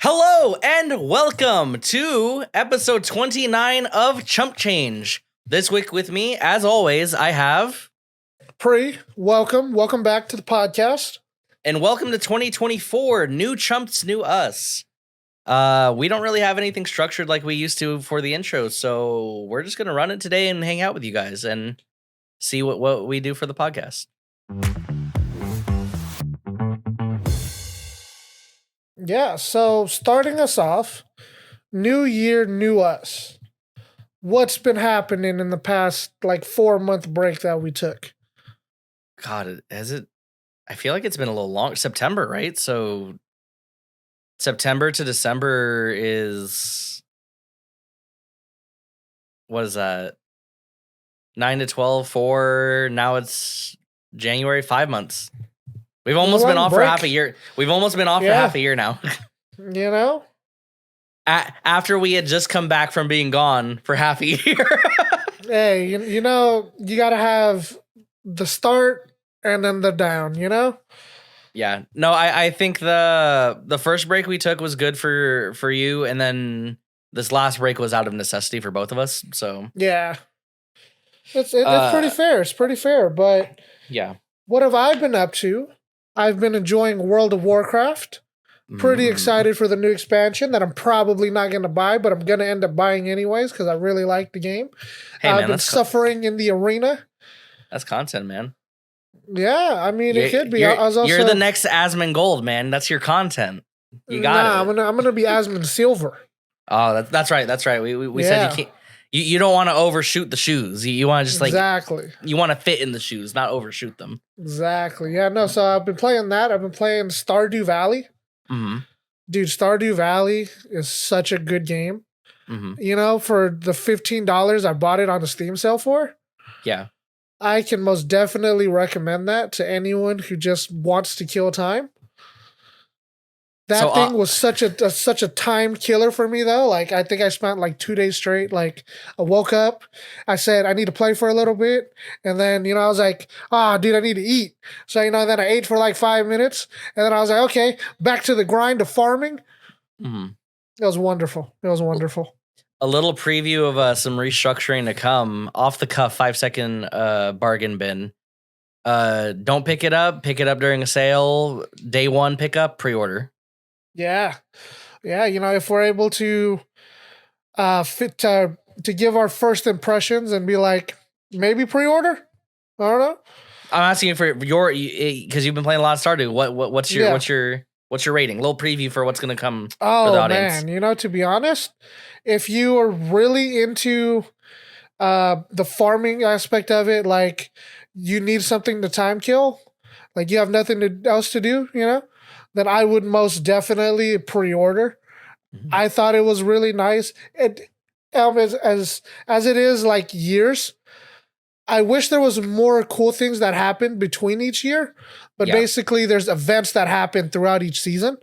Hello and welcome to episode 29 of Chump Change. This week with me, as always, I have Pree. Welcome back to the podcast. And welcome to 2024, new chumps, new us. We don't really have anything structured like we used to for the intro, so we're just going to run it today and hang out with you guys and see what we do for the podcast. Yeah, so starting us off, new year, new us. What's been happening in the past 4-month break that we took? God, has it? I feel like it's been a little long. September, right? So September to December is, what is that? 9 to 12, 4. Now it's January, 5 months. We've almost been off for half a year. We've almost been off for half a year now. You know? After we had just come back from being gone for half a year. Hey, you know, you got to have the start and then the down, you know? Yeah. No, I think the first break we took was good for you, and then this last break was out of necessity for both of us. So yeah. It's pretty fair. It's pretty fair, but yeah. What have I been up to? I've been enjoying World of Warcraft. Pretty excited for the new expansion that I'm probably not going to buy, but I'm going to end up buying anyways because I really like the game. Hey, man, I've been suffering in the arena. That's content, man. Yeah, I mean, it could be. You're the next Asmongold, man. That's your content. You got it. I'm gonna be Asmon Silver. Oh, that's right. That's right. We said you can't. You don't want to overshoot the shoes. You want to just exactly. You want to fit in the shoes, not overshoot them. Exactly. Yeah. No. So I've been playing that. I've been playing Stardew Valley. Mm-hmm. Dude, Stardew Valley is such a good game. Mm-hmm. You know, for the $15 I bought it on the Steam sale for. Yeah. I can most definitely recommend that to anyone who just wants to kill time. That thing was such a time killer for me though. I think I spent 2 days straight. I woke up, I said I need to play for a little bit, and then I was like, dude, I need to eat. So then I ate for 5 minutes, and then I was like, okay, back to the grind of farming. Mm-hmm. It was wonderful. It was wonderful. A little preview of some restructuring to come. Off the cuff, 5-second bargain bin. Don't pick it up. Pick it up during a sale. Day one pickup, pre-order. Yeah. If we're able to to give our first impressions and be maybe pre-order. I don't know. I'm asking you for your, because you've been playing a lot of Stardew. What's your rating? A little preview for what's going to come for the audience. Oh man, to be honest, if you are really into the farming aspect of it, you need something to time kill, you have nothing else to do, then I would most definitely pre-order. Mm-hmm. I thought it was really nice. It as it is years. I wish there was more cool things that happened between each year, but basically there's events that happen throughout each season.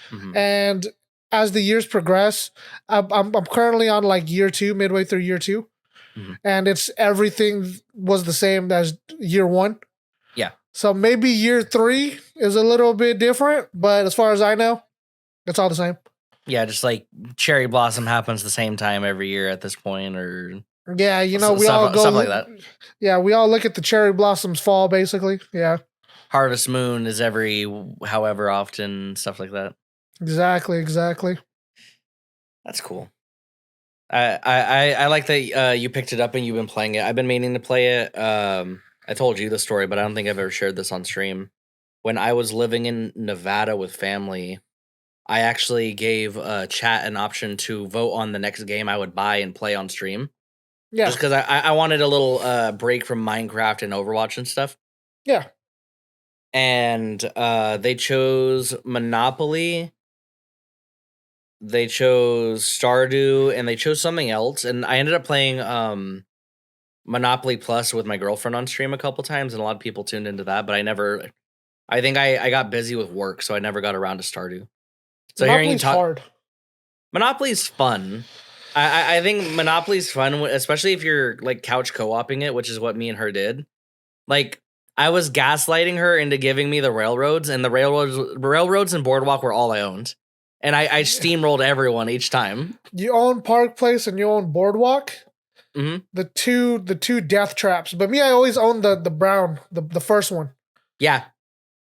Mm-hmm. And as the years progress, I'm currently on year 2, midway through year 2. Mm-hmm. And it's everything was the same as year 1. Yeah. So maybe year 3 is a little bit different, but as far as I know, it's all the same. Yeah, just cherry blossom happens the same time every year at this point, or yeah, we all go stuff like that. Yeah, we all look at the cherry blossoms fall, basically. Yeah. Harvest Moon is every however often, stuff like that. Exactly. That's cool. I like that you picked it up and you've been playing it. I've been meaning to play it. I told you the story, but I don't think I've ever shared this on stream. When I was living in Nevada with family, I actually gave chat an option to vote on the next game I would buy and play on stream. Yeah. Just because I wanted a little break from Minecraft and Overwatch and stuff. Yeah. And they chose Monopoly. They chose Stardew, and they chose something else. And I ended up playing Monopoly Plus with my girlfriend on stream a couple times, and a lot of people tuned into that, but I think I got busy with work, so I never got around to Stardew. So hearing you talk, hard. Monopoly's fun. I think Monopoly's fun, especially if you're couch co-oping it, which is what me and her did. I was gaslighting her into giving me the railroads, and the railroads and Boardwalk were all I owned. and I steamrolled everyone each time. You own Park Place and you own Boardwalk. Hmm. The two death traps. But me, I always own the brown, the first one. Yeah, You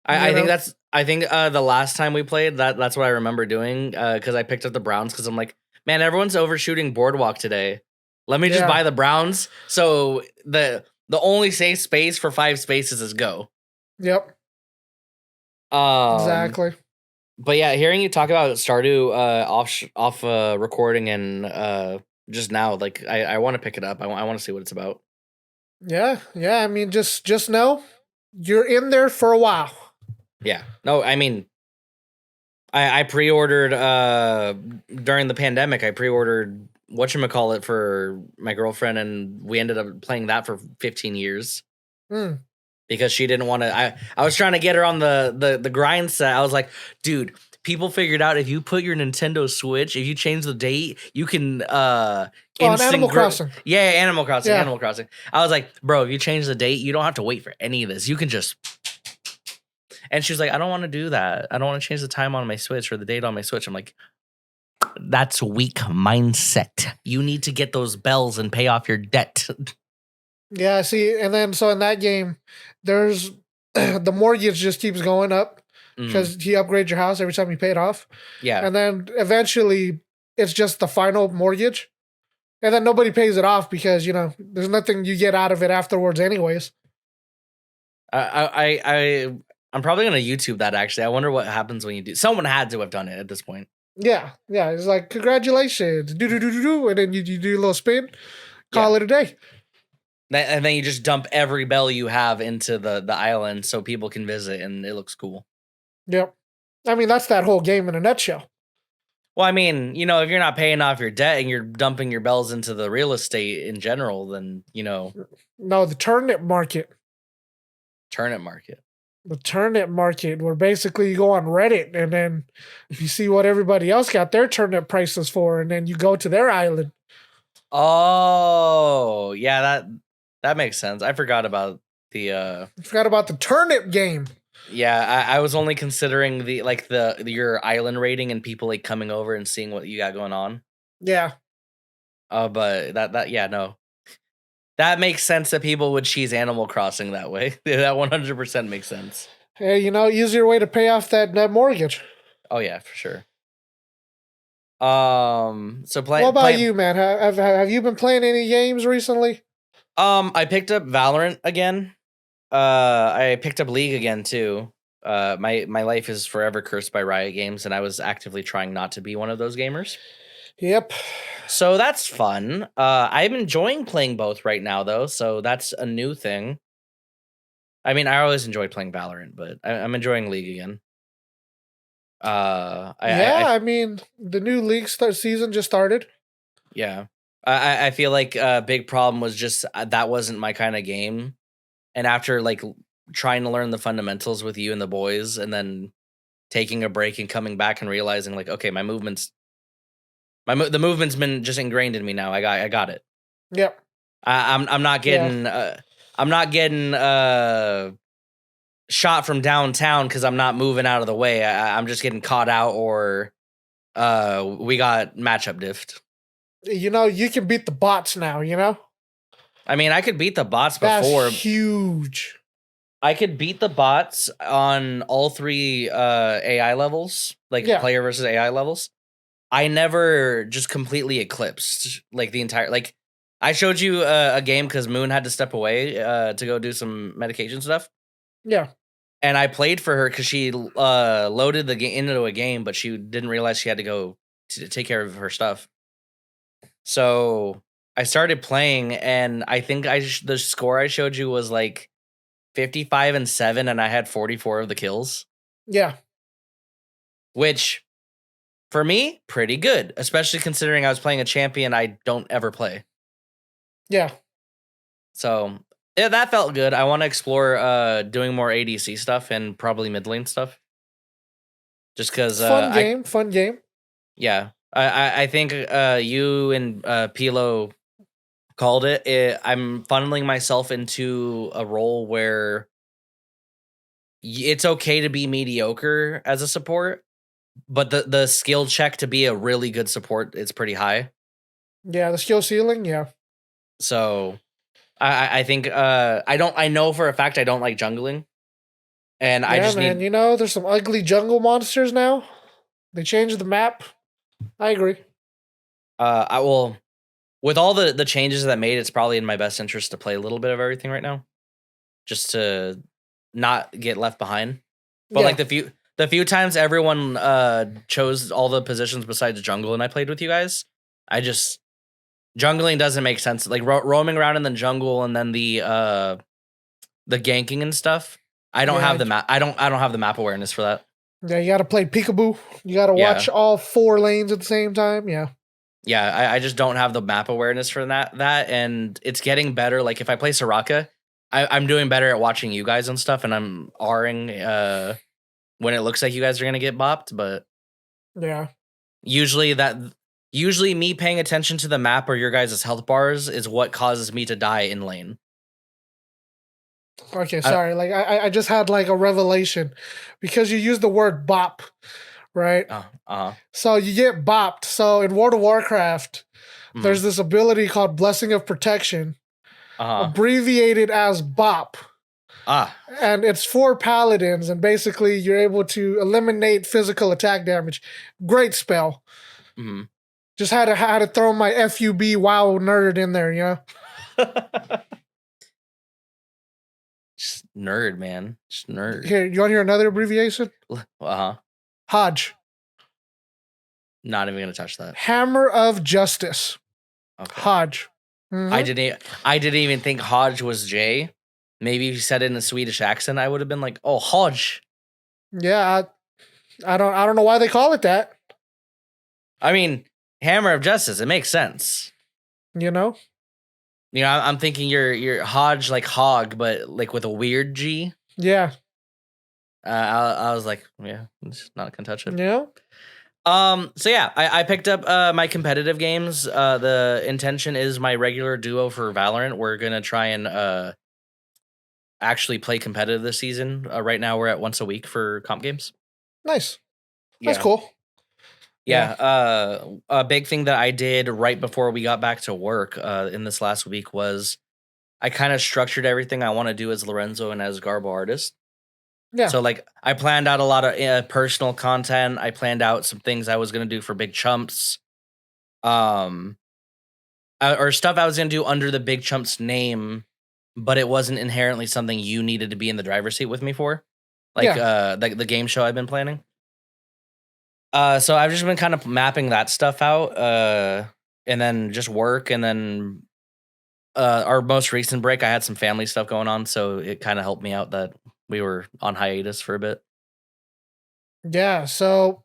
I think know? that's the last time we played that's what I remember doing because I picked up the Browns because I'm like, man, everyone's overshooting Boardwalk today. Let me just Yeah. buy the Browns. So the only safe space for 5 spaces is go. Yep. Um, Exactly. but yeah, hearing you talk about Stardew off recording and just now, like I want to pick it up. I want to see what it's about. Yeah. Yeah. I mean, just know you're in there for a while. Yeah. No, I mean, I pre-ordered during the pandemic. I pre-ordered whatchamacallit for my girlfriend, and we ended up playing that for 15 years Mm. because she didn't want to. I was trying to get her on the grind set. I was like, dude, people figured out if you put your Nintendo Switch, if you change the date, you can Oh, on Animal Crossing. Yeah, Animal Crossing, Yeah. Animal Crossing. I was like, bro, if you change the date, you don't have to wait for any of this. You can just. And she was like, I don't want to do that. I don't want to change the time on my Switch or the date on my Switch. I'm like, that's weak mindset. You need to get those bells and pay off your debt. Yeah. See, and then so in that game, there's the mortgage just keeps going up because he upgrades your house every time you pay it off. Yeah. And then eventually it's just the final mortgage. And then nobody pays it off because, there's nothing you get out of it afterwards anyways. I'm probably gonna YouTube that actually. I wonder what happens when you do. Someone had to have done it at this point. Yeah. Yeah. It's like, congratulations. Do. And then you do a little spin, call it a day. And then you just dump every bell you have into the island so people can visit and it looks cool. Yep. I mean, that's that whole game in a nutshell. Well, I mean, if you're not paying off your debt and you're dumping your bells into the real estate in general, then, No, the turnip market. turnip market. The turnip market, where basically you go on Reddit and then you see what everybody else got their turnip prices for, and then you go to their island. Oh, yeah, that makes sense. I forgot about the I forgot about the turnip game. Yeah, I was only considering your island rating and people like coming over and seeing what you got going on. Yeah. But no. That makes sense that people would choose Animal Crossing that way. That 100% makes sense. Hey, easier way to pay off that mortgage. Oh yeah, for sure. What about you, man? Have you been playing any games recently? I picked up Valorant again. I picked up League again too. My life is forever cursed by Riot Games, and I was actively trying not to be one of those gamers. Yep. So that's fun. I'm enjoying playing both right now, though. So that's a new thing. I mean, I always enjoyed playing Valorant, but I'm enjoying League again. I mean, the new League season just started. Yeah. I feel like a big problem was just that wasn't my kind of game. And after trying to learn the fundamentals with you and the boys and then taking a break and coming back and realizing okay, the movement's been just ingrained in me now. I got it. Yep. I'm not getting I'm not getting shot from downtown because I'm not moving out of the way. I'm just getting caught out or we got matchup diffed. You can beat the bots now, I mean, I could beat the bots before. That's huge. I could beat the bots on all 3 AI levels, player versus AI levels. I never just completely eclipsed the entire I showed you a game because Moon had to step away to go do some medication stuff. Yeah. And I played for her because she loaded the game into a game, but she didn't realize she had to go to take care of her stuff. So I started playing, and I think the score I showed you was 55-7, and I had 44 of the kills. Yeah. Which, for me, pretty good, especially considering I was playing a champion I don't ever play. Yeah. So yeah, that felt good. I want to explore doing more ADC stuff and probably mid lane stuff. Just because fun game. Yeah, I think you and Pilo called it. I'm funneling myself into a role where it's okay to be mediocre as a support, but the skill check to be a really good support is pretty high. Yeah, the skill ceiling, yeah. So I think I know for a fact I don't like jungling, and I Yeah, just man. need There's some ugly jungle monsters now. They changed the map. I agree. I will with all the changes that made, it's probably in my best interest to play a little bit of everything right now, just to not get left behind. But Yeah. like the few times everyone chose all the positions besides jungle, and I played with you guys, I just jungling doesn't make sense. Like roaming around in the jungle and then the ganking and stuff. I don't have Yeah. the map. I don't have the map awareness for that. Yeah, you got to play peekaboo. You got to watch Yeah. all 4 lanes at the same time. Yeah. Yeah, I just don't have the map awareness for that, and it's getting better. Like if I play Soraka, I'm doing better at watching you guys and stuff, and I'm Ring when it looks like you guys are gonna get bopped. But Yeah. usually me paying attention to the map or your guys' health bars is what causes me to die in lane. Okay, I, sorry. Like I just had like a revelation because you used the word bop, right? So you get bopped. So in World of Warcraft, there's this ability called Blessing of Protection, abbreviated as BOP. And it's for paladins, and basically you're able to eliminate physical attack damage. Great spell. Just had to throw my FUB WoW nerd in there, you know? Just nerd, man. Just nerd. Here, you want to hear another abbreviation? Hodge. Not even gonna touch that. Hammer of Justice. Okay. Hodge. Mm-hmm. I didn't even think Hodge was J. Maybe if you said it in a Swedish accent, I would have been like, "Oh, Hodge." Yeah, I don't know why they call it that. I mean, Hammer of Justice. It makes sense. You know. I'm thinking you're Hodge like hog, but like with a weird G. Yeah. I was like, yeah, I'm just not gonna touch it. Yeah. So yeah, I picked up my competitive games. The intention is my regular duo for Valorant. We're gonna try and actually play competitive this season. Right now we're at once a week for comp games. Nice. That's cool. Yeah. A big thing that I did right before we got back to work in this last week was I kind of structured everything I want to do as Lorenzo and as GarboArtist. Yeah. So like I planned out a lot of personal content. I planned out some things I was going to do for Big Chumps. Or stuff I was going to do under the Big Chumps name, but it wasn't inherently something you needed to be in the driver's seat with me for. Like the game show I've been planning. So I've just been kind of mapping that stuff out, and then just work, and then our most recent break, I had some family stuff going on, so it kind of helped me out that we were on hiatus for a bit. Yeah, so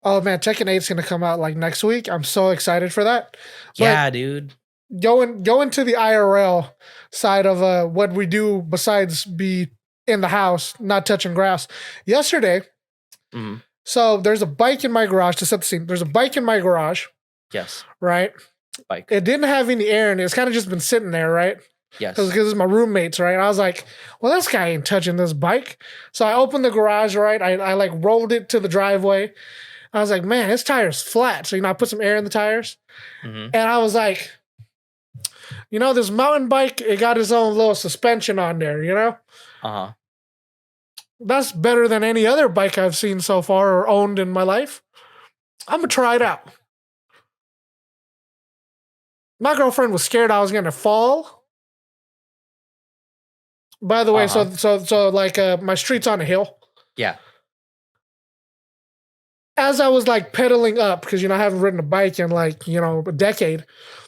oh man, Tekken 8's gonna come out like next week. I'm so excited for that. Yeah, dude. Going to the IRL side of what we do besides be in the house, not touching grass. Yesterday, so there's a bike in my garage, to set the scene. There's a bike in my garage. Yes. Right? Bike. It didn't have any air in it. It's kind of just been sitting there, right? Yes. Because it's my roommates, right? I was like, well, this guy ain't touching this bike. So I opened the garage, right? I like rolled it to the driveway. I was like, man, this tire's flat. So, I put some air in the tires. And I was like, this mountain bike, it got its own little suspension on there, you know? That's better than any other bike I've seen so far or owned in my life. I'm going to try it out. My girlfriend was scared I was going to fall. By the way, so like my street's on a hill. Yeah. As I was like pedaling up, because I haven't ridden a bike in like a decade.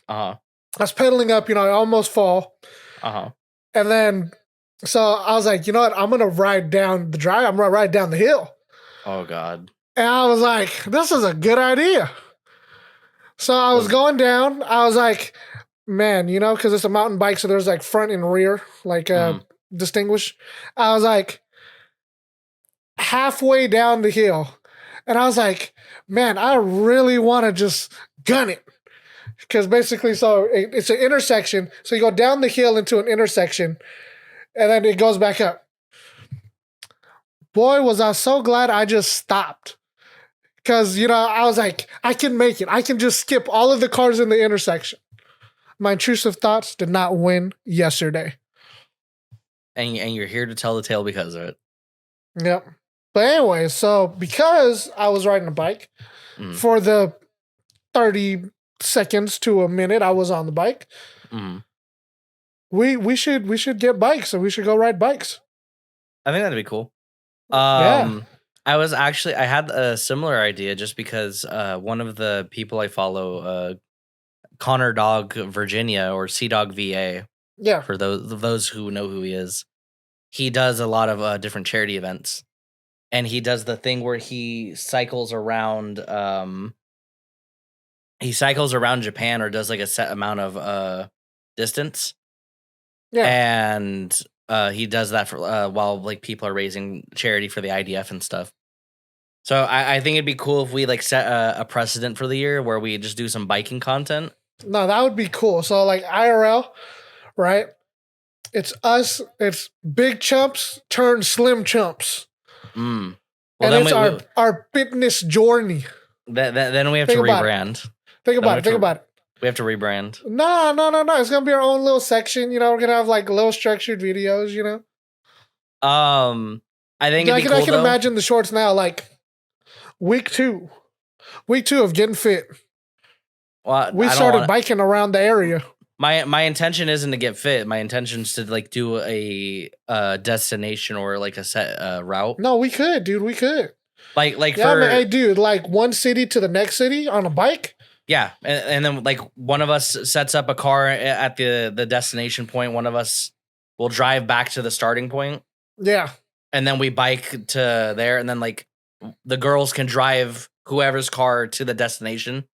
I was pedaling up, I almost fall. And then so I was like, you know what? I'm gonna ride down the drive. I'm gonna ride down the hill. Oh God. And I was like, this is a good idea. So I was going down. I was like, man, because it's a mountain bike, so there's like front and rear, like distinguished. I was like halfway down the hill. And I was like, man, I really want to just gun it. Because basically, so it's an intersection. So you go down the hill into an intersection, and then it goes back up. boy, was I so glad I just stopped. Because, I was like, I can make it. I can just skip all of the cars in the intersection. My intrusive thoughts did not win yesterday. And you're here to tell the tale because of it. Yep. But anyway, so because I was riding a bike for the 30 seconds to a minute I was on the bike, we should get bikes and we should go ride bikes. I think that'd be cool. Yeah. I had a similar idea just because one of the people I follow, Connor Dog Virginia or Sea Dog VA. Yeah. For those who know who he is, he does a lot of different charity events, and he does the thing where he cycles around. He cycles around Japan or does like a set amount of distance. Yeah. And he does that for while like people are raising charity for the IDF and stuff. So I think it'd be cool if we like set a precedent for the year where we just do some biking content. No, that would be cool. So like IRL, right? It's us. It's Big Chumps turn Slim Chumps. Well, and then it's our fitness journey. Then we have to rebrand. Think about it. We have to rebrand. No. It's gonna be our own little section. We're gonna have like little structured videos. I think it'd be cool, I can imagine the shorts now. Like week two of getting fit. Well, we started biking around the area. My intention isn't to get fit. My intention is to like do a destination or like a set route. No, we could, dude. We could. Like yeah, man, hey, dude. Like one city to the next city on a bike. Yeah, and then like one of us sets up a car at the destination point. One of us will drive back to the starting point. Yeah, and then we bike to there, and then like the girls can drive whoever's car to the destination.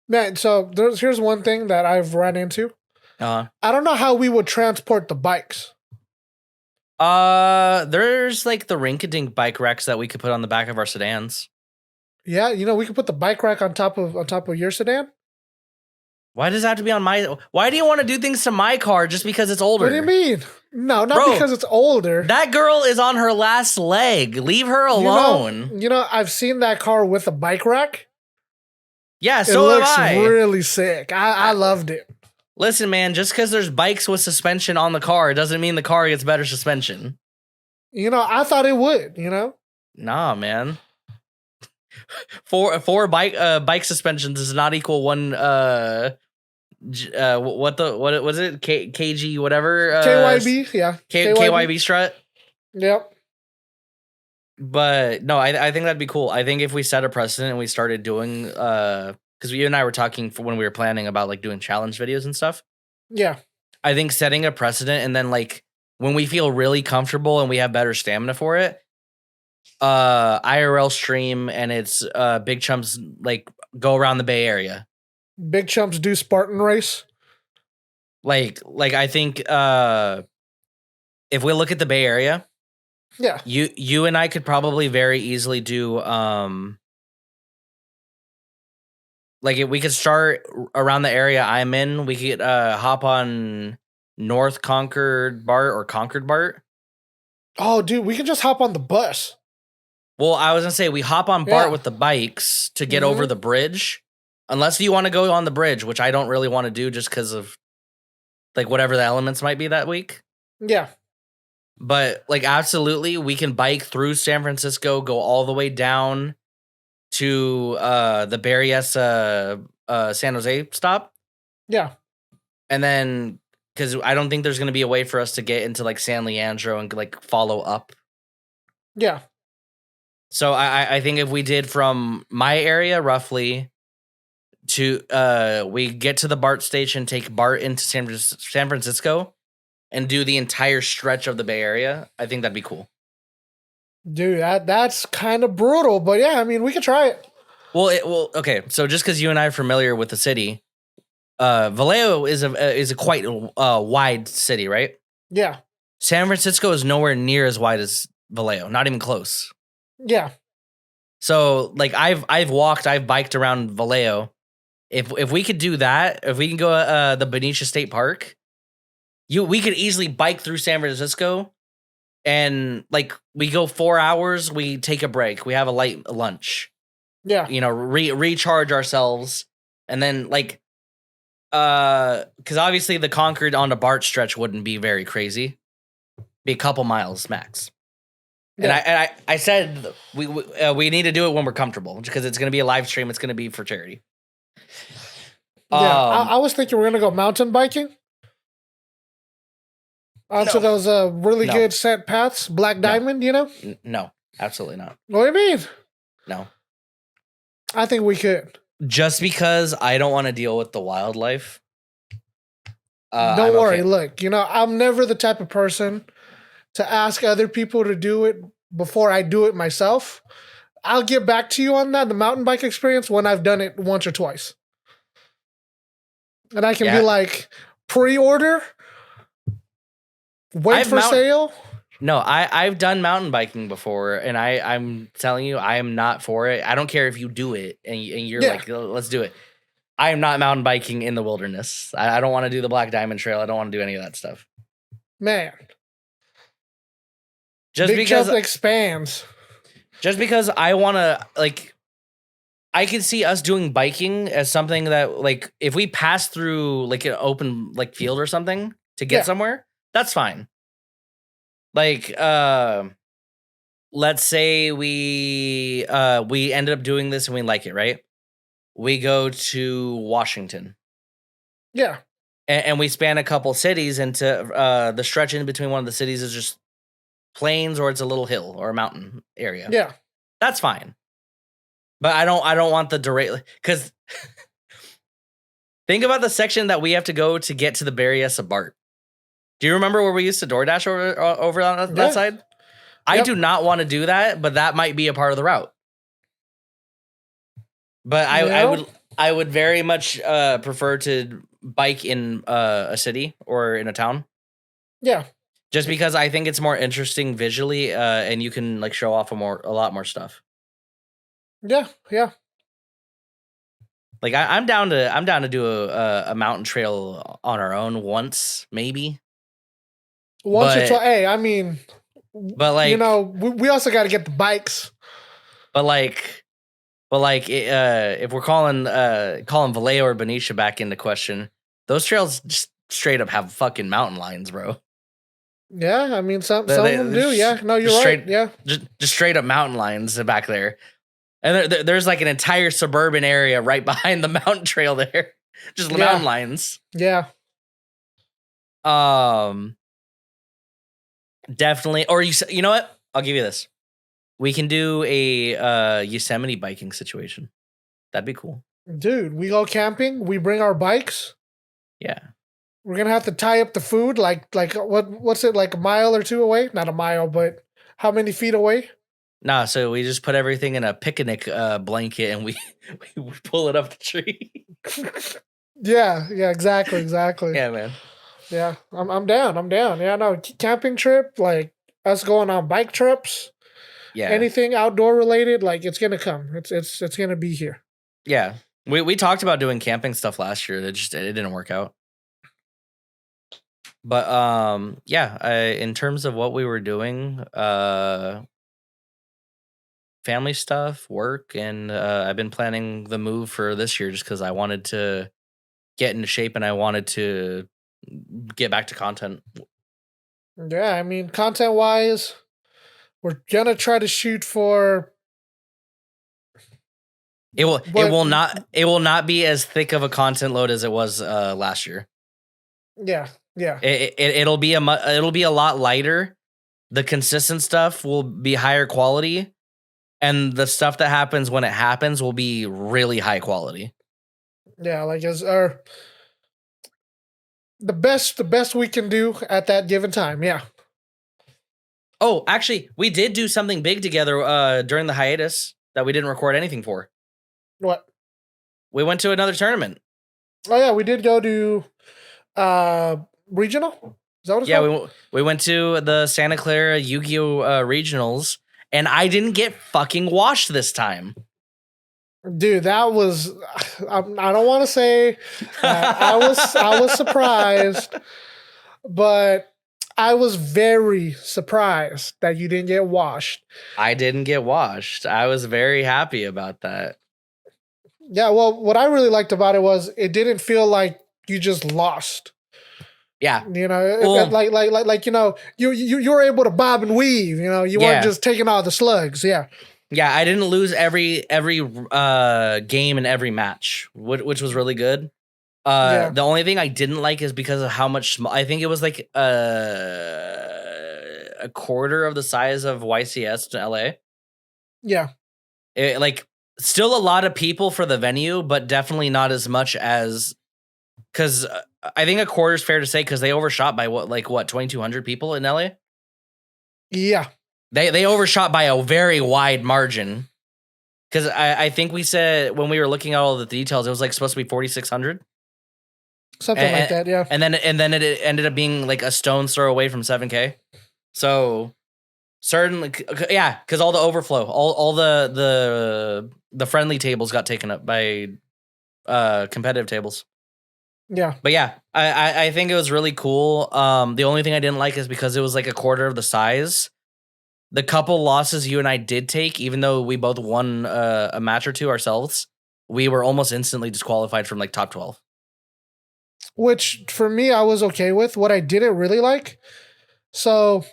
Man, so here's one thing that I've run into. I don't know how we would transport the bikes. There's like the rink-a-dink bike racks that we could put on the back of our sedans. Yeah, we could put the bike rack on top of your sedan. Why does it have to be on my? Why do you want to do things to my car just because it's older? What do you mean? No, not because it's older. That girl is on her last leg. Leave her alone. I've seen that car with a bike rack. Yeah, so it looks really sick. I loved it. Listen, man, just because there's bikes with suspension on the car doesn't mean the car gets better suspension. I thought it would. Nah, man. Four bike suspensions does not equal one. What was it? KG whatever. KYB, yeah. KYB strut. Yep. But no, I think that'd be cool. I think if we set a precedent and we started doing because you and I were talking when we were planning about like doing challenge videos and stuff. Yeah. I think setting a precedent and then like when we feel really comfortable and we have better stamina for it, IRL stream and it's Big Chumps like go around the Bay Area. Big Chumps do Spartan race. Like I think if we look at the Bay Area, yeah, you and I could probably very easily do like if we could start around the area I'm in, we could hop on North Concord BART or Concord BART. Oh, dude, we can just hop on the bus. Well, I was gonna say we hop on BART with the bikes to get over the bridge. Unless you want to go on the bridge, which I don't really want to do just because of like whatever the elements might be that week. Yeah. But like absolutely, we can bike through San Francisco, go all the way down to the Berryessa San Jose stop. Yeah. And then because I don't think there's gonna be a way for us to get into like San Leandro and like follow up. Yeah. So I think if we did from my area roughly to we get to the BART station, take BART into San Francisco, and do the entire stretch of the Bay Area, I think that'd be cool. Dude, that's kind of brutal, but yeah, I mean, we could try it. Well, okay. So just because you and I are familiar with the city, Vallejo is a quite wide city, right? Yeah. San Francisco is nowhere near as wide as Vallejo, not even close. Yeah. So like I've biked around Vallejo. If we could do that, if we can go the Benicia State Park, we could easily bike through San Francisco and like we go 4 hours, we take a break, we have a light lunch, Yeah. you know, recharge ourselves, and then like because obviously the Concord on the BART stretch wouldn't be very crazy, be a couple miles max. And Yeah. I said we need to do it when we're comfortable because it's going to be a live stream. It's going to be for charity. Yeah. I was thinking we're gonna go mountain biking onto No, those really no, good set paths, Black no, Diamond. You know? no, absolutely not. What do you mean? No, I think we could. just because I don't want to deal with the wildlife. Don't I'm worry. okay. Look, you know, I'm never the type of person to ask other people to do it before I do it myself. I'll get back to you on that, the mountain bike experience, when I've done it once or twice. And I can be Yeah, like, pre-order, wait I've for sale. No, I've done mountain biking before, and I'm telling you, I am not for it. I don't care if you do it and you're Yeah. like, let's do it. I am not mountain biking in the wilderness. I don't want to do the Black Diamond Trail. I don't want to do any of that stuff. Man, Just Big because Chump expands. just because I want to like I can see us doing biking as something that like if we pass through like an open like field or something to get Yeah. somewhere, that's fine. Like let's say we ended up doing this and we like it, right? We go to Washington Yeah. and we span a couple cities into the stretch in between one of the cities is just plains or it's a little hill or a mountain area. Yeah. That's fine. But I don't want the derail because think about the section that we have to go to get to the Berryessa BART. Do you remember where we used to DoorDash over on that side? I do not want to do that, but that might be a part of the route. But I would very much prefer to bike in a city or in a town. Yeah. Just because I think it's more interesting visually, and you can like show off a lot more stuff. Yeah. Yeah. Like I'm down to do a mountain trail on our own once, maybe. Once or But twice. Hey, I mean, but like you know, we also got to get the bikes. but like if we're calling Vallejo or Benicia back into question, those trails just straight up have fucking mountain lions, bro. Yeah, I mean, some of them do. Yeah, no, you're right. Yeah, just straight up mountain lions back there, and there's like an entire suburban area right behind the mountain trail there, just mountain lions. Yeah, definitely. Or you know what? I'll give you this. We can do a Yosemite biking situation. That'd be cool. Dude, we go camping. We bring our bikes. Yeah. We're gonna have to tie up the food. Like what's it like a mile or two away? Not a mile, but how many feet away? Nah, so we just put everything in a picnic blanket and we pull it up the tree. Yeah, exactly. Yeah, man. Yeah, I'm down. Yeah, no, camping trip, like us going on bike trips. Yeah. Anything outdoor related, like it's gonna come. It's gonna be here. Yeah. We talked about doing camping stuff last year. It didn't work out. But yeah, in terms of what we were doing, family stuff, work, and I've been planning the move for this year just because I wanted to get into shape and I wanted to get back to content. Yeah, I mean, content wise, we're gonna try to shoot for. It will not be as thick of a content load as it was last year. Yeah. It'll be a lot lighter. The consistent stuff will be higher quality, and the stuff that happens when it happens will be really high quality. Yeah, like as our the best we can do at that given time. Yeah. Oh, actually, we did do something big together during the hiatus that we didn't record anything for. What? We went to another tournament. Oh yeah, we did go to regional. Is that what it's called? we went to the Santa Clara Yu-Gi-Oh regionals, and I didn't get fucking washed this time. Dude, that was I don't want to say I was surprised, but I was very surprised that you didn't get washed. I didn't get washed. I was very happy about that. Yeah, well, what I really liked about it was it didn't feel like you just lost. Yeah. You know, Well, like you were able to bob and weave. You know, you weren't yeah. just taking all the slugs. Yeah, Yeah, I didn't lose every game in every match, which was really good. yeah, The only thing I didn't like is because of how much small. I think it was like a quarter of the size of YCS to LA. yeah, Like still a lot of people for the venue, but definitely not as much as because I think a quarter is fair to say because they overshot by what 2,200 people in LA. yeah. They overshot by a very wide margin. Because I think we said when we were looking at all the details, it was like supposed to be 4,600, Something like and, that. Yeah, and then it ended up being like a stone's throw away from 7K. So certainly, yeah, because all the overflow, all the friendly tables got taken up by competitive tables. yeah. But yeah, I think it was really cool. The only thing I didn't like is because it was like a quarter of the size. The couple losses you and I did take, even though we both won a match or two ourselves, we were almost instantly disqualified from like top 12. Which for me, I was okay with. What I didn't really like. So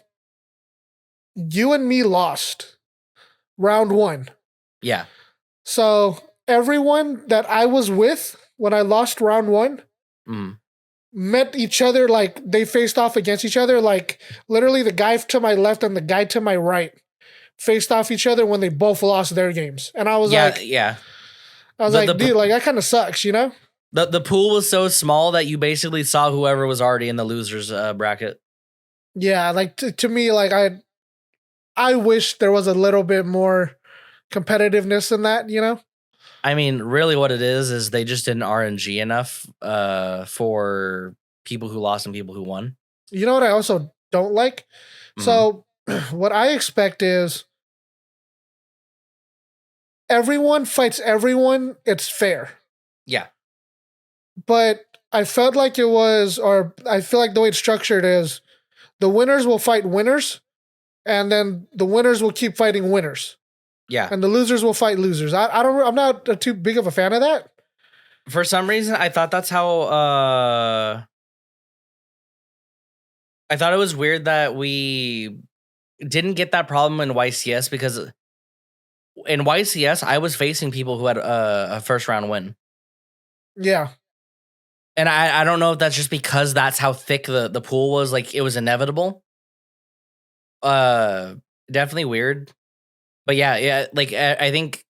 you and me lost round one. Yeah. So everyone that I was with when I lost round one Mm. met each other, like they faced off against each other. Like literally the guy to my left and the guy to my right faced off each other when they both lost their games. And I was Yeah, like, yeah. dude, like that kind of sucks, you know? The pool was so small that you basically saw whoever was already in the losers bracket. Yeah, like to me, like I wish there was a little bit more competitiveness in that, you know? I mean, really what it is they just didn't RNG enough for people who lost and people who won. You know what I also don't like? Mhm. So what I expect is everyone fights everyone, it's fair. Yeah. But I felt like it was, or I feel like the way it's structured is the winners will fight winners, and then the winners will keep fighting winners, Yeah. and the losers will fight losers. I don't, I'm not too big of a fan of that. For some reason I thought that's how I thought it was weird that we didn't get that problem in YCS because in YCS I was facing people who had a first round win. Yeah, And I don't know if that's just because that's how thick the pool was, like it was inevitable. Uh Definitely weird. But yeah, like I think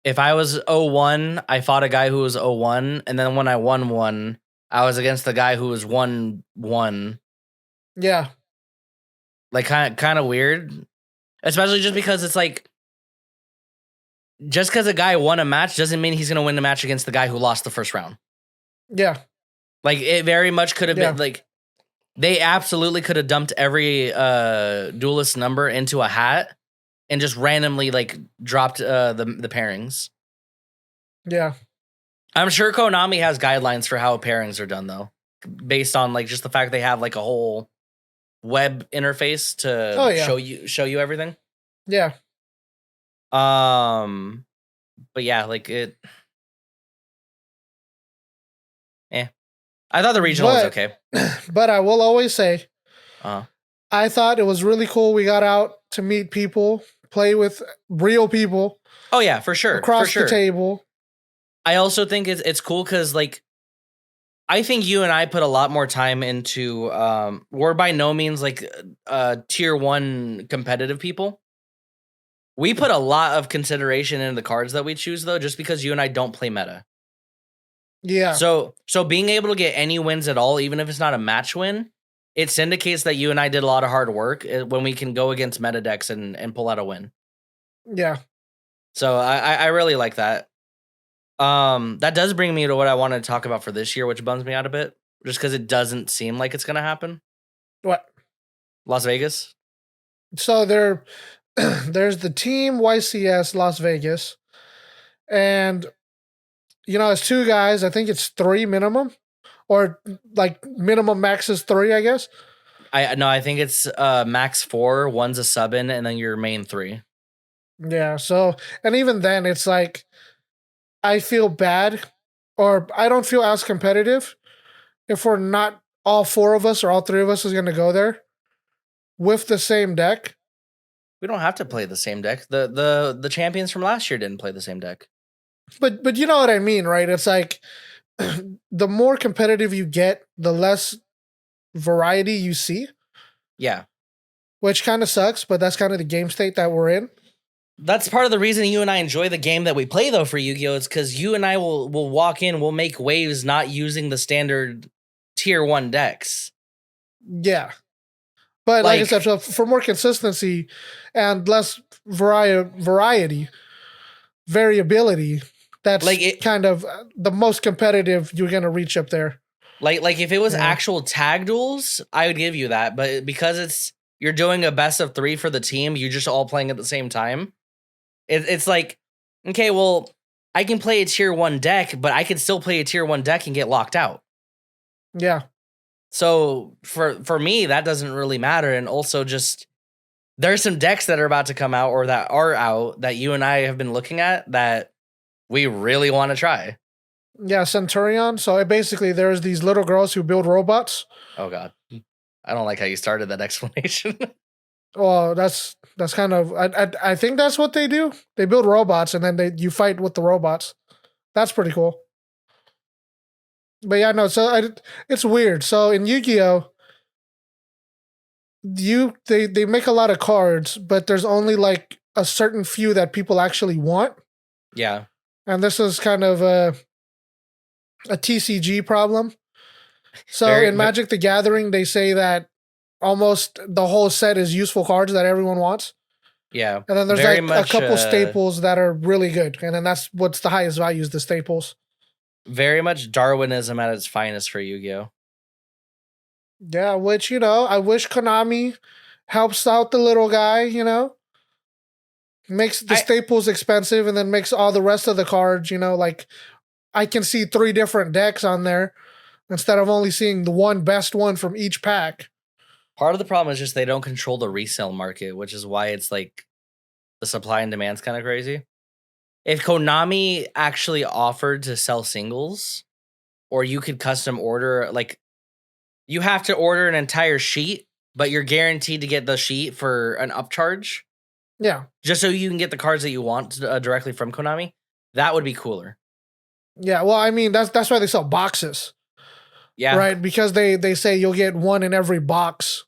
if I was 0-1, I fought a guy who was 0-1, and then when I won one, I was against the guy who was 1-1. yeah, Like kind of weird. Especially just because it's like just because a guy won a match doesn't mean he's gonna win the match against the guy who lost the first round. yeah, Like it very much could have yeah, been like they absolutely could have dumped every duelist number into a hat and just randomly like dropped the pairings. yeah. I'm sure Konami has guidelines for how pairings are done though, based on like just the fact they have like a whole web interface Oh to yeah, show you everything. yeah. Um, but yeah, like it. Eh, I thought the regional was But okay. but I will always say Uh, I thought it was really cool. We got out to meet people, play with real people oh yeah, for sure, for across the sure. table. I also think it's cool because like I think you and I put a lot more time into we're by no means like tier 1 competitive people. We put a lot of consideration into the cards that we choose though, just because you and I don't play meta. Yeah, So being able to get any wins at all, even if it's not a match win, it syndicates that you and I did a lot of hard work when we can go against meta decks and pull out a win. yeah. So I really like that. That does bring me to what I wanted to talk about for this year, which bums me out a bit, just because it doesn't seem like it's gonna happen. What? Las Vegas. So there's the team YCS Las Vegas, and you know it's two guys. I think it's three minimum, or like minimum max is three, I guess. I think it's max 4, one's a sub-in, and then your main 3. Yeah. So, and even then, it's like I feel bad, or I don't feel as competitive if we're not all 4 of us or all 3 of us is going to go there with the same deck. We don't have to play the same deck. The champions from last year didn't play the same deck. But you know what I mean, right? It's like the more competitive you get, the less variety you see. Yeah. Which kind of sucks, but that's kind of the game state that we're in. That's part of the reason you and I enjoy the game that we play, though, for Yu-Gi-Oh! Is because you and I will walk in, we'll make waves not using the standard tier 1 decks. Yeah. But like I said, so for more consistency and less variability, that's like kind of the most competitive you're going to reach up there. Like if it was actual tag duels, I would give you that. But because you're doing a best of 3 for the team, you're just all playing at the same time. It's like, okay, well, I can play a tier 1 deck, but I can still play a tier 1 deck and get locked out. Yeah. So for me, that doesn't really matter. And also just there's some decks that are about to come out or that are out that you and I have been looking at that we really want to try. Yeah, Centurion. So basically there's these little girls who build robots. Oh God. I don't like how you started that explanation. Well, that's kind of I think that's what they do. They build robots and then you fight with the robots. That's pretty cool. But yeah, no. So it's weird. So in Yu-Gi-Oh, they make a lot of cards, but there's only like a certain few that people actually want. Yeah. And this is kind of a TCG problem. So in Magic the Gathering, they say that almost the whole set is useful cards that everyone wants. Yeah. And then there's like a couple staples that are really good. And then that's what's the highest value is the staples. Very much Darwinism at its finest for Yu-Gi-Oh! Yeah, which, I wish Konami helps out the little guy, makes the staples expensive and then makes all the rest of the cards, like I can see 3 different decks on there instead of only seeing the one best one from each pack. Part of the problem is just they don't control the resale market, which is why it's like the supply and demand's kind of crazy. If Konami actually offered to sell singles, or you could custom order, like you have to order an entire sheet, but you're guaranteed to get the sheet for an upcharge. Yeah. Just so you can get the cards that you want directly from Konami. That would be cooler. Yeah, well, I mean, that's why they sell boxes. Yeah. Right? Because they say you'll get one in every box.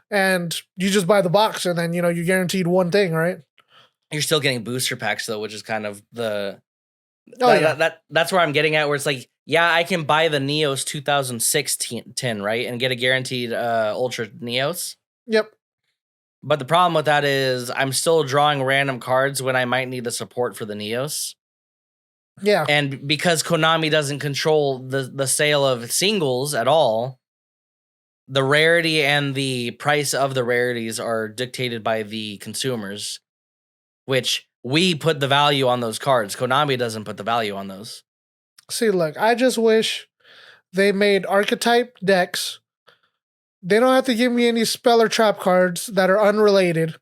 And you just buy the box and then, you're guaranteed one thing, right? You're still getting booster packs, though, which is kind of the... that's where I'm getting at, where it's like, yeah, I can buy the Neos 2006 tin, right? And get a guaranteed Ultra Neos. Yep. But the problem with that is I'm still drawing random cards when I might need the support for the Neos. Yeah. And because Konami doesn't control the sale of singles at all, the rarity and the price of the rarities are dictated by the consumers, which we put the value on those cards. Konami doesn't put the value on those. See, look, I just wish they made archetype decks. They don't have to give me any spell or trap cards that are unrelated.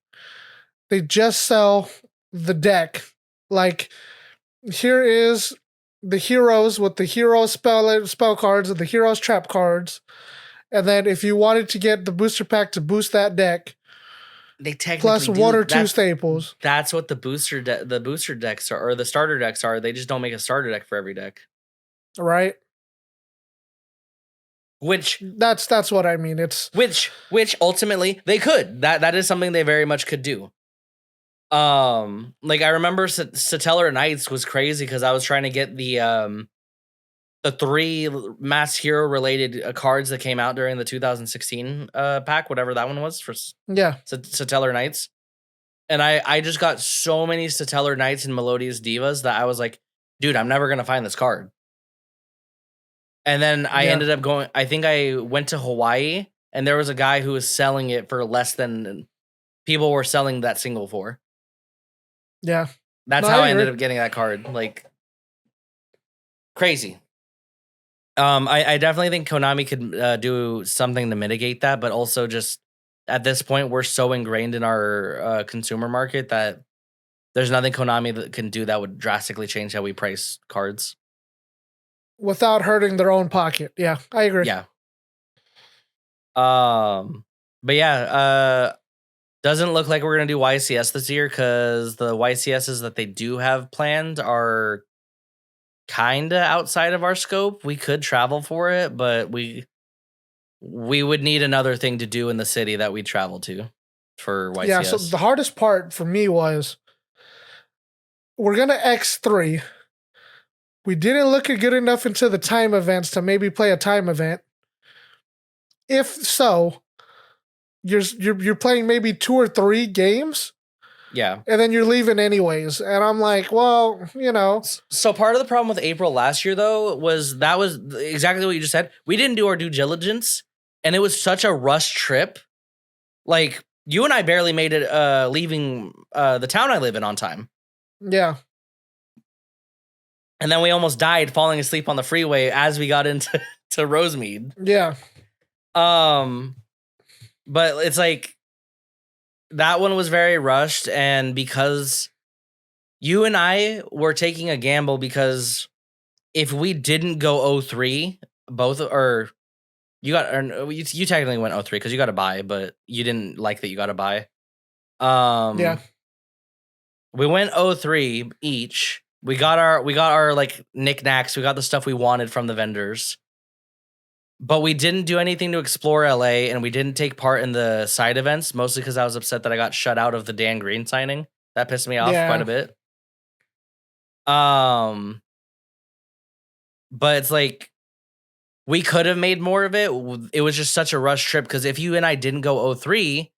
They just sell the deck. Like, here is the heroes with the hero spell cards and the heroes trap cards. And then if you wanted to get the booster pack to boost that deck, they technically plus 1 or 2 staples. That's what the booster decks are, or the starter decks are. They just don't make a starter deck for every deck. Right. Which that's what I mean. It's which ultimately they could. That is something they very much could do. Like I remember Satellar Knights was crazy because I was trying to get the 3 mass hero related cards that came out during the 2016 pack, whatever that one was for. Yeah, Satellar Knights, and I just got so many Satellar Knights and Melodious Divas that I was like, dude, I'm never gonna find this card. And then I ended up going. I think I went to Hawaii, and there was a guy who was selling it for less than people were selling that single for. Yeah, that's how I ended up getting that card. Like crazy. I definitely think Konami could do something to mitigate that, but also just at this point, we're so ingrained in our consumer market that there's nothing Konami that can do that would drastically change how we price cards. Without hurting their own pocket. Yeah, I agree. Yeah. But yeah, doesn't look like we're gonna do YCS this year because the YCSs that they do have planned are kinda outside of our scope. We could travel for it, but we would need another thing to do in the city that we travel to for YCS. Yeah, so the hardest part for me was we're gonna X3. We didn't look good enough into the time events to maybe play a time event. If so, you're playing maybe 2 or 3 games. Yeah. And then you're leaving anyways. And I'm like, well, you know. So part of the problem with April last year, though, was exactly what you just said. We didn't do our due diligence, and it was such a rush trip. Like, you and I barely made it leaving the town I live in on time. Yeah. And then we almost died falling asleep on the freeway as we got into Rosemead. Yeah. But it's like that one was very rushed, and because you and I were taking a gamble, because if we didn't go 03, both, or you technically went 03 because you got to buy, but you didn't like that you got to buy. Yeah. We went 03 each. We got our like knickknacks. We got the stuff we wanted from the vendors. But we didn't do anything to explore LA, and we didn't take part in the side events, mostly because I was upset that I got shut out of the Dan Green signing. That pissed me off quite a bit. But it's like, we could have made more of it. It was just such a rush trip, because if you and I didn't go 03,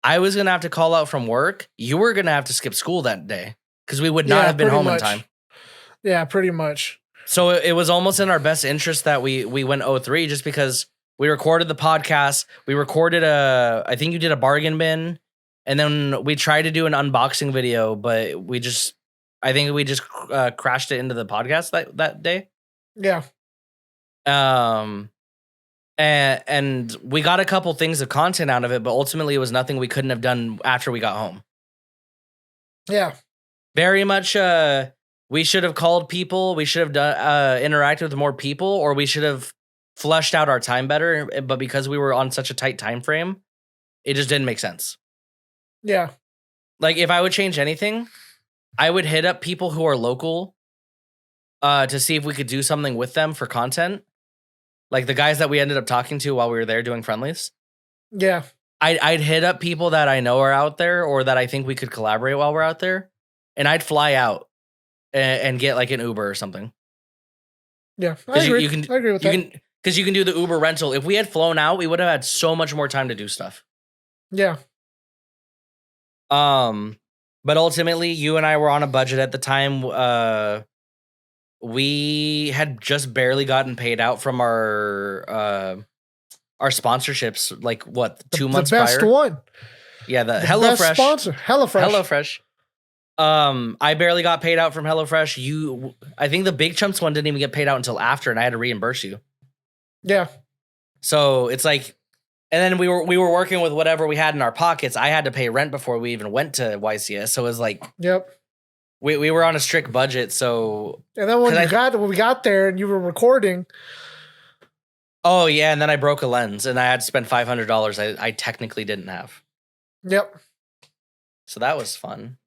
I was going to have to call out from work. You were going to have to skip school that day, because we would not have been home in time. Yeah, pretty much. So it was almost in our best interest that we went 03, just because we recorded the podcast. We recorded I think you did a bargain bin, and then we tried to do an unboxing video, but I think we just crashed it into the podcast that day. Yeah. And we got a couple things of content out of it, but ultimately it was nothing we couldn't have done after we got home. Yeah. Very much, we should have called people. We should have done interacted with more people, or we should have flushed out our time better. But because we were on such a tight time frame, it just didn't make sense. Yeah. Like, if I would change anything, I would hit up people who are local to see if we could do something with them for content. Like the guys that we ended up talking to while we were there doing friendlies. Yeah. I'd hit up people that I know are out there, or that I think we could collaborate while we're out there, and I'd fly out and get like an Uber or something. Yeah, I agree. I agree with that. Because you can do the Uber rental. If we had flown out, we would have had so much more time to do stuff. Yeah. But ultimately, you and I were on a budget at the time. We had just barely gotten paid out from our sponsorships. Like, what, 2 months prior? The best one. Yeah, the HelloFresh sponsor. HelloFresh. I barely got paid out from HelloFresh. I think the Big Chumps one didn't even get paid out until after, and I had to reimburse you. Yeah. So it's like, and then we were working with whatever we had in our pockets. I had to pay rent before we even went to YCS. So it was like, yep. We were on a strict budget. So, and then when we got there and you were recording. Oh yeah, and then I broke a lens and I had to spend $500. I technically didn't have. Yep. So that was fun.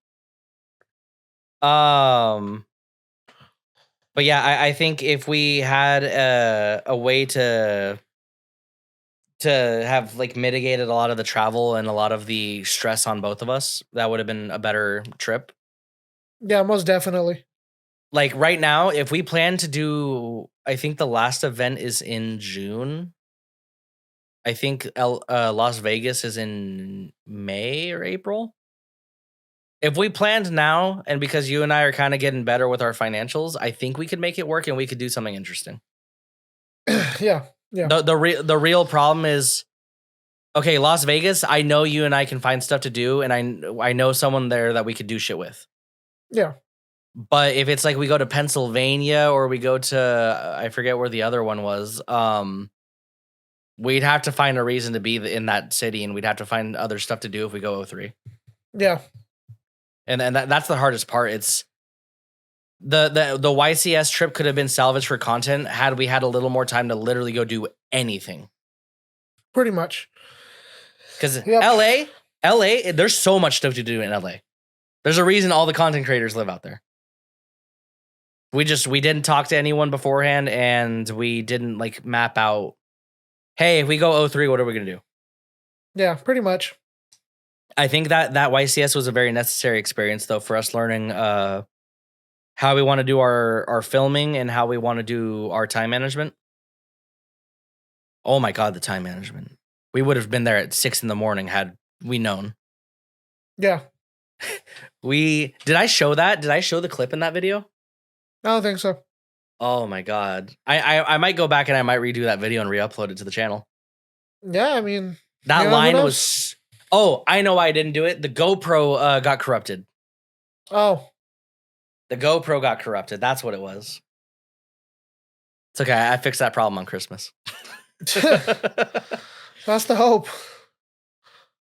But yeah, I think if we had a way to have like mitigated a lot of the travel and a lot of the stress on both of us, that would have been a better trip. Yeah, most definitely. Like right now, if we plan to do, I think the last event is in June. I think Las Vegas is in May or April. If we planned now, and because you and I are kind of getting better with our financials, I think we could make it work and we could do something interesting. Yeah. The real problem is, okay, Las Vegas, I know you and I can find stuff to do, and I know someone there that we could do shit with. Yeah. But if it's like we go to Pennsylvania or we go to I forget where the other one was, we'd have to find a reason to be in that city, and we'd have to find other stuff to do if we go 03. Yeah. And that's the hardest part. It's the YCS trip could have been salvaged for content had we had a little more time to literally go do anything. Pretty much. Because LA, there's so much stuff to do in LA. There's a reason all the content creators live out there. We didn't talk to anyone beforehand, and we didn't like map out, hey, if we go 03, what are we gonna do? Yeah, pretty much. I think that YCS was a very necessary experience, though, for us learning how we want to do our filming and how we want to do our time management. Oh my God, the time management. We would have been there at 6 a.m. had we known. Yeah. Did I show that? Did I show the clip in that video? I don't think so. Oh my God. I might go back and I might redo that video and re-upload it to the channel. Yeah, I mean, that line was... Oh, I know why I didn't do it. The GoPro got corrupted. Oh. The GoPro got corrupted. That's what it was. It's okay. I fixed that problem on Christmas. That's the hope.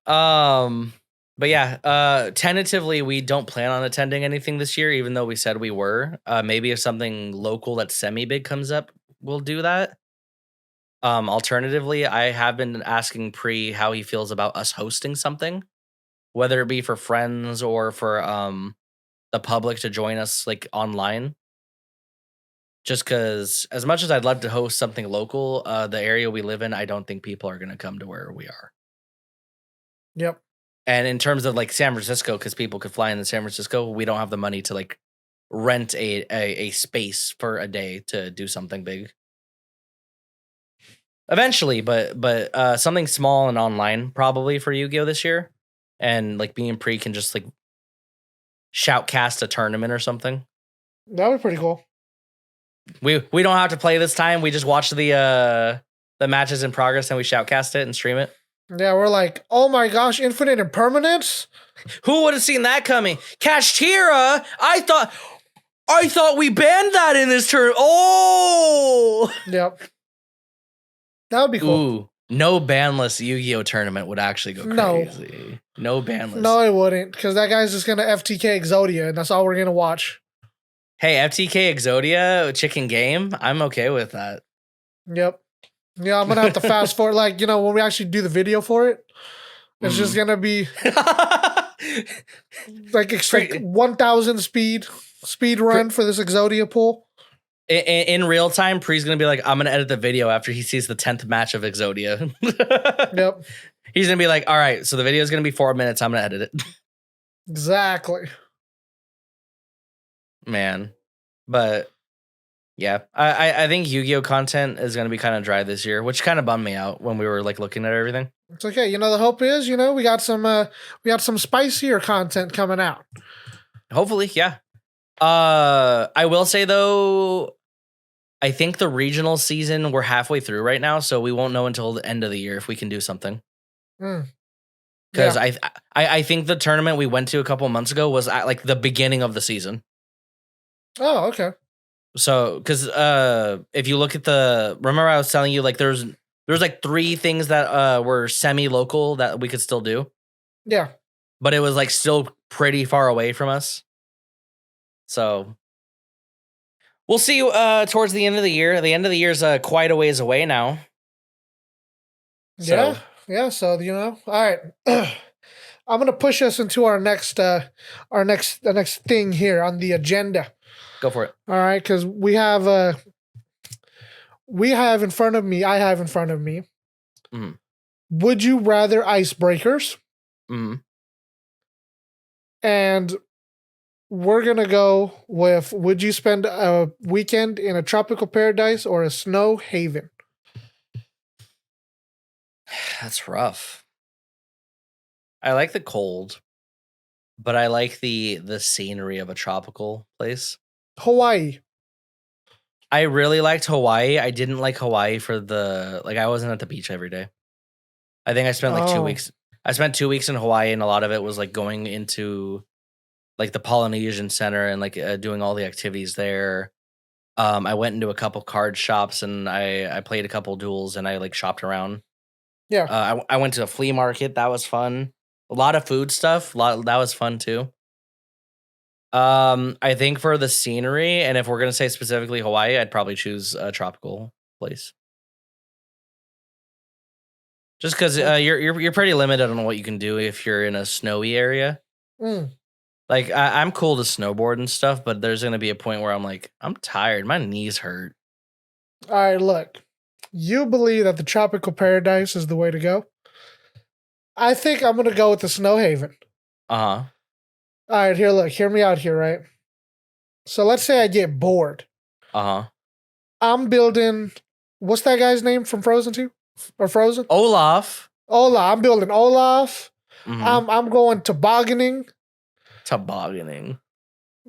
But yeah, tentatively, we don't plan on attending anything this year, even though we said we were. Maybe if something local that's semi-big comes up, we'll do that. Alternatively, I have been asking Pree how he feels about us hosting something, whether it be for friends or for the public to join us like online. Just because as much as I'd love to host something local, the area we live in, I don't think people are going to come to where we are. Yep. And in terms of like San Francisco, because people could fly into San Francisco, we don't have the money to like rent a space for a day to do something big. Eventually, but something small and online probably for Yu-Gi-Oh this year, and like me and Pree can just like shoutcast a tournament or something. That would be pretty cool. We don't have to play this time. We just watch the matches in progress and we shoutcast it and stream it. Yeah, we're like, oh my gosh, infinite impermanence? Who would have seen that coming? Kashtira, I thought we banned that in this turn. Oh, yep. That would be cool. Ooh, no banless Yu-Gi-Oh tournament would actually go crazy. No banless. No, it wouldn't, because that guy's just gonna FTK Exodia, and that's all we're gonna watch. Hey, FTK Exodia, chicken game. I'm okay with that. Yep. Yeah, I'm gonna have to fast forward, like, when we actually do the video for it, it's just gonna be like 1,000 speed run for this Exodia pool. In real time, Pree's gonna be like, I'm gonna edit the video after he sees the 10th match of Exodia. Yep. He's gonna be like, all right, so the video is gonna be 4 minutes. I'm gonna edit it. Exactly. Man, but yeah, I think Yu-Gi-Oh content is gonna be kind of dry this year, which kind of bummed me out when we were like looking at everything. It's okay. The hope is, we got some spicier content coming out. Hopefully, yeah. I will say though, I think the regional season we're halfway through right now, so we won't know until the end of the year if we can do something. Because I think the tournament we went to a couple months ago was at like the beginning of the season. Oh, okay. So, because if you look at remember I was telling you like there's like 3 things that were semi-local that we could still do. Yeah. But it was like still pretty far away from us. So we'll see towards the end of the year. The end of the year is quite a ways away now. So. Yeah. So, all right. I'm gonna push us into our next thing here on the agenda. Go for it. All right, because we have in front of me. I have in front of me. Mm. Would you rather icebreakers? Mm. And we're gonna go with: would you spend a weekend in a tropical paradise or a snow haven? That's rough. I like the cold, but I like the scenery of a tropical place. Hawaii. I really liked Hawaii. I didn't like Hawaii for I wasn't at the beach every day. I think I spent like 2 weeks. I spent 2 weeks in Hawaii, and a lot of it was like going into like the Polynesian Center and like doing all the activities there. I went into a couple card shops and I played a couple duels and I like shopped around. Yeah. I went to a flea market. That was fun. A lot of food stuff. That was fun too. I think for the scenery, and if we're gonna say specifically Hawaii, I'd probably choose a tropical place. Just because you're pretty limited on what you can do if you're in a snowy area. Mm. Like I'm cool to snowboard and stuff, but there's gonna be a point where I'm like, I'm tired. My knees hurt. All right, look. You believe that the tropical paradise is the way to go. I think I'm gonna go with the snow haven. Uh huh. All right, here, look, hear me out here, right? So let's say I get bored. Uh huh. I'm building. What's that guy's name from Frozen 2? Or Frozen? Olaf. Olaf. I'm building Olaf. Mhm. I'm going tobogganing. Tobogganing.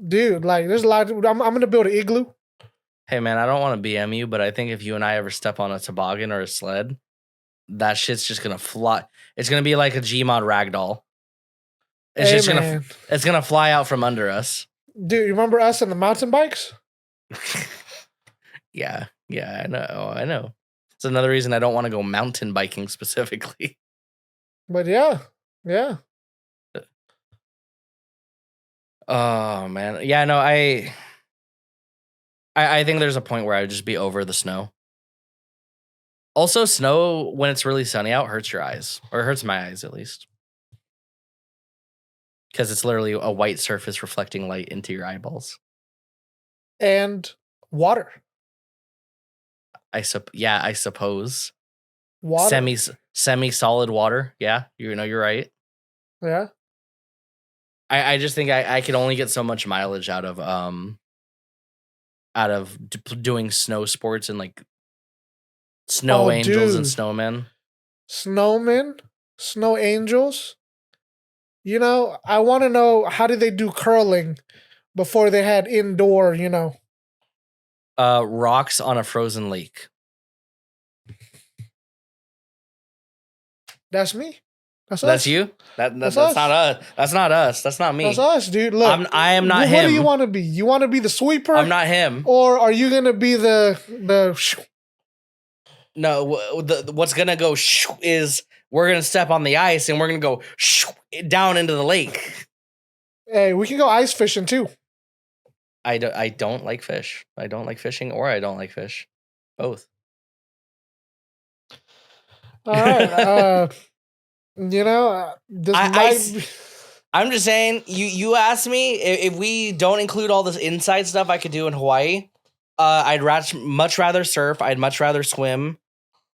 Dude, like, there's a lot. I'm gonna build an igloo. Hey man, I don't want to BM you, but I think if you and I ever step on a toboggan or a sled, that shit's just gonna fly. It's gonna be like a Gmod ragdoll. It's Hey, just man. it's gonna fly out from under us. Dude, you remember us and the mountain bikes? Yeah, I know. It's another reason I don't want to go mountain biking specifically. But yeah. Oh man, yeah, no, I think there's a point where I would just be over the snow. Also, snow when it's really sunny out hurts your eyes, or it hurts my eyes at least, because it's literally a white surface reflecting light into your eyeballs. And water. I suppose. Water. Semi solid water. Yeah, you're right. Yeah. I just think I could only get so much mileage out of doing snow sports and like snow angels and dude. snowmen. Snowmen, snow angels. You know, I want to know, how did they do curling before they had indoor, Rocks on a frozen lake. That's me. That's That's us. you. That's us. not us. That's not us. That's not me. That's us, dude. Look, I am not him. What do you want to be? You want to be the sweeper? I'm not him. Or are you gonna be the? No, what's gonna go is we're gonna step on the ice and we're gonna go down into the lake. Hey, we can go ice fishing too. I don't like fish. I don't like fishing, or I don't like fish. Both. All right. I'm just saying. You asked me if we don't include all this inside stuff I could do in Hawaii. I'd much rather surf. I'd much rather swim.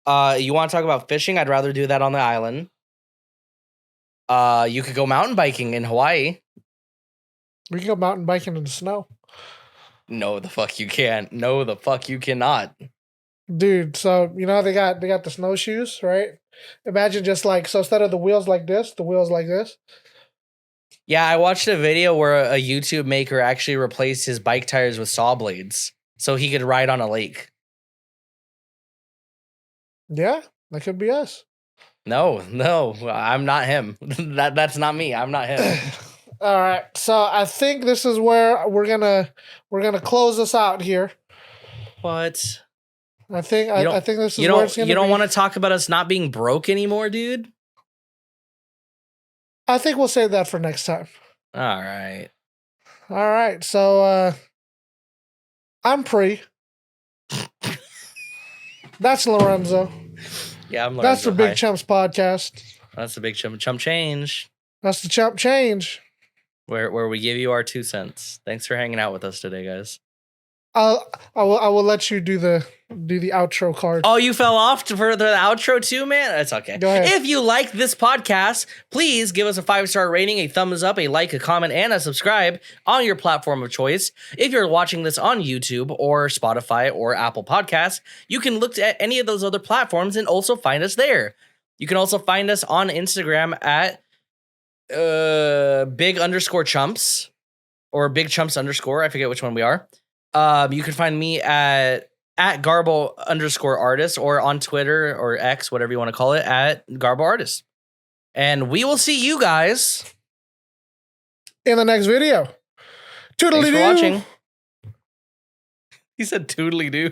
You want to talk about fishing? I'd rather do that on the island. You could go mountain biking in Hawaii. We can go mountain biking in the snow. No, the fuck you can't. No, the fuck you cannot. Dude, so you know they got the snowshoes, right? Imagine just like, so instead of the wheels like this, the wheels like this. Yeah, I watched a video where a YouTube maker actually replaced his bike tires with saw blades so he could ride on a lake. Yeah, that could be us. No, I'm not him. That's not me. I'm not him. All right, so I think this is where we're gonna close this out here. What? I think this is where it's gonna be. You don't want to talk about us not being broke anymore, dude? I think we'll save that for next time. All right. So I'm Pree. That's Lorenzo. Yeah, I'm Lorenzo. That's the Big Chumps podcast. That's the Big Chump Change. That's the Chump Change. Where we give you our 2 cents. Thanks for hanging out with us today, guys. I will let you do the outro card. Oh, you fell off for the outro too, man? That's okay. Go ahead. If you like this podcast, please give us a 5-star rating, a thumbs up, a like, a comment, and a subscribe on your platform of choice. If you're watching this on YouTube or Spotify or Apple Podcasts, you can look at any of those other platforms and also find us there. You can also find us on Instagram at big_chumps or big chumps_. I forget which one we are. You can find me at GarboArtist or on Twitter or X, whatever you want to call it, at GarboArtist. And we will see you guys in the next video. Thanks for Toodly-doo. watching. He said toodly doo.